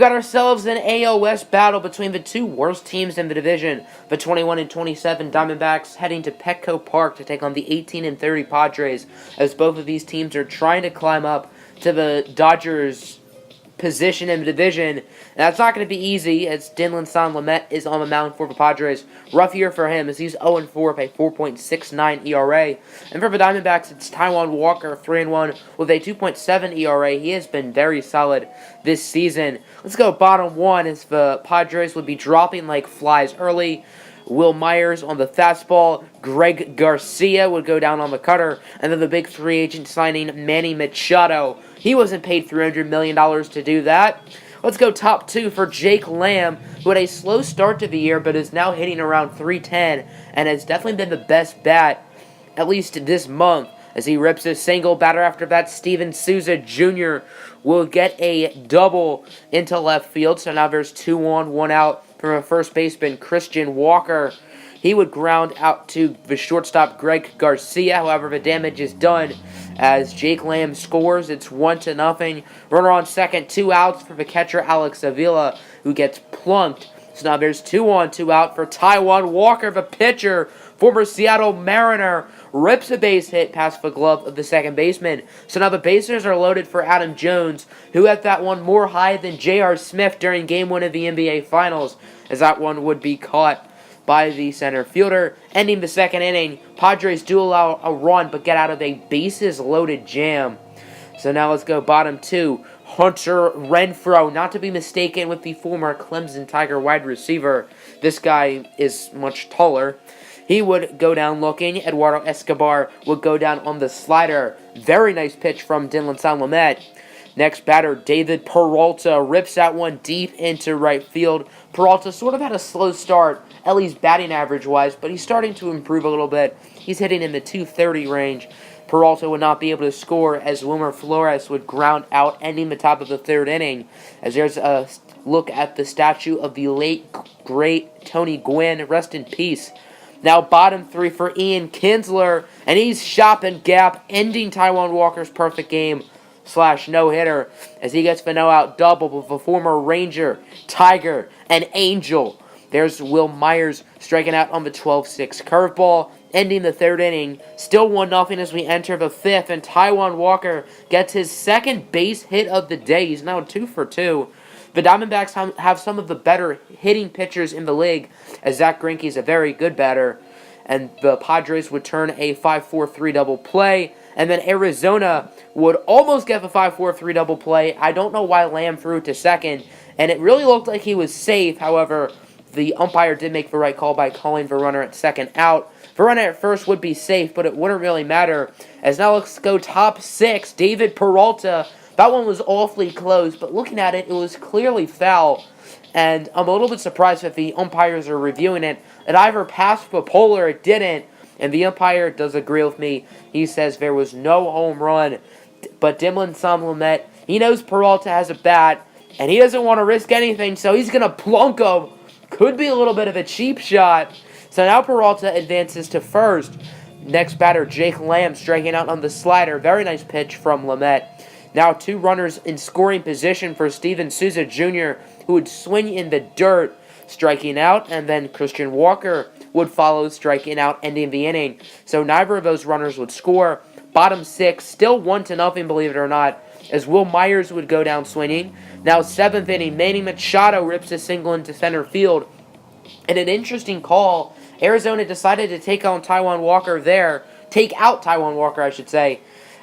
got ourselves an AL West battle between the two worst teams in the division. The 21 and 27 Diamondbacks heading to Petco Park to take on the 18 and 30 Padres, as both of these teams are trying to climb up to the Dodgers' position in the division. And that's not going to be easy, as Dinelson Lamet is on the mound for the Padres. Rough year for him, as he's 0-4 with a 4.69 ERA. And for the Diamondbacks, it's Taijuan Walker, 3-1 with a 2.7 ERA. He has been very solid this season. Let's go bottom one, as the Padres would be dropping like flies early. Will Myers on the fastball. Greg Garcia would go down on the cutter. And then the big free agent signing, Manny Machado. He wasn't paid $300 million to do that. Let's go top two for Jake Lamb, who had a slow start to the year, but is now hitting around 310, and has definitely been the best bat, at least this month, as he rips a single. Batter after that, Steven Souza Jr. will get a double into left field, so now there's 2 on, 1 out from a first baseman, Christian Walker. He would ground out to the shortstop, Greg Garcia. However, the damage is done as Jake Lamb scores. It's 1-0. Runner on second, 2 outs for the catcher, Alex Avila, who gets plunked. So now there's 2 on, 2 out for Taijuan Walker, the pitcher, former Seattle Mariner, rips a base hit past the glove of the second baseman. So now the bases are loaded for Adam Jones, who had that one more high than J.R. Smith during Game 1 of the NBA Finals, as that one would be caught by the center fielder. Ending the second inning, Padres do allow a run, but get out of a bases-loaded jam. So now let's go bottom two. Hunter Renfroe, not to be mistaken with the former Clemson Tiger wide receiver. This guy is much taller. He would go down looking. Eduardo Escobar would go down on the slider. Very nice pitch from Dinelson Lamet. Next batter, David Peralta, rips that one deep into right field. Peralta sort of had a slow start, at least batting average-wise, but he's starting to improve a little bit. He's hitting in the 230 range. Peralta would not be able to score, as Wilmer Flores would ground out, ending the top of the third inning. As there's a look at the statue of the late, great Tony Gwynn. Rest in peace. Now bottom three for Ian Kinsler, and he's shopping gap, ending Taijuan Walker's perfect game / no-hitter, as he gets the no-out double with the former Ranger, Tiger, and Angel. There's Will Myers striking out on the 12-6 curveball, ending the third inning. Still 1-0 as we enter the fifth, and Taijuan Walker gets his second base hit of the day. He's now 2 for 2. The Diamondbacks have some of the better hitting pitchers in the league, as Zach Greinke is a very good batter, and the Padres would turn a 5-4-3 double play. And then Arizona would almost get the 5-4-3 double play. I don't know why Lamb threw it to second, and it really looked like he was safe. However, the umpire did make the right call by calling the runner at second out. The runner at first would be safe, but it wouldn't really matter. As now let's go top six, David Peralta. That one was awfully close, but looking at it, it was clearly foul. And I'm a little bit surprised that the umpires are reviewing it. It either passed the pole or it didn't. And the umpire does agree with me. He says there was no home run. But Dinelson Lamet, he knows Peralta has a bat, and he doesn't want to risk anything, so he's going to plunk him. Could be a little bit of a cheap shot. So now Peralta advances to first. Next batter, Jake Lamb striking out on the slider. Very nice pitch from Lamet. Now 2 runners in scoring position for Steven Souza Jr., who would swing in the dirt, striking out, and then Christian Walker would follow, striking out, ending the inning. So neither of those runners would score. Bottom 6, still 1-0, believe it or not, as Will Myers would go down swinging. Now 7th inning, Manny Machado rips a single into center field. And an interesting call, Arizona decided to take out Taijuan Walker, I should say,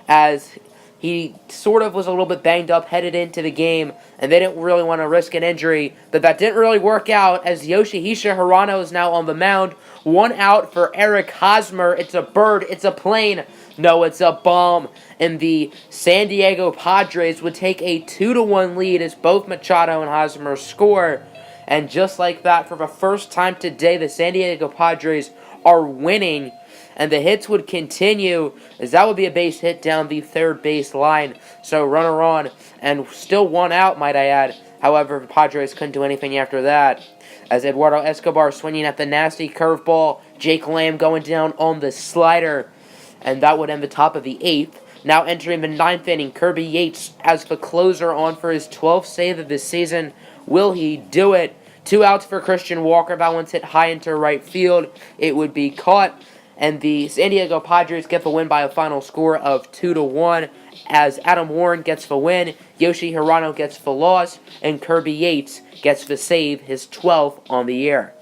as he sort of was a little bit banged up, headed into the game, and they didn't really want to risk an injury. But that didn't really work out, as Yoshihisa Hirano is now on the mound. 1 out for Eric Hosmer. It's a bird. It's a plane. No, it's a bomb. And the San Diego Padres would take a 2-1 lead as both Machado and Hosmer score. And just like that, for the first time today, the San Diego Padres are winning. And the hits would continue, as that would be a base hit down the third base line. So runner on, and still 1 out, might I add. However, the Padres couldn't do anything after that, as Eduardo Escobar swinging at the nasty curveball. Jake Lamb going down on the slider. And that would end the top of the 8th. Now entering the ninth inning, Kirby Yates as the closer on for his 12th save of the season. Will he do it? 2 outs for Christian Walker. That one's hit high into right field. It would be caught. And the San Diego Padres get the win by a final score of 2-1 as Adam Warren gets the win, Yoshi Hirano gets the loss, and Kirby Yates gets the save, his 12th on the year.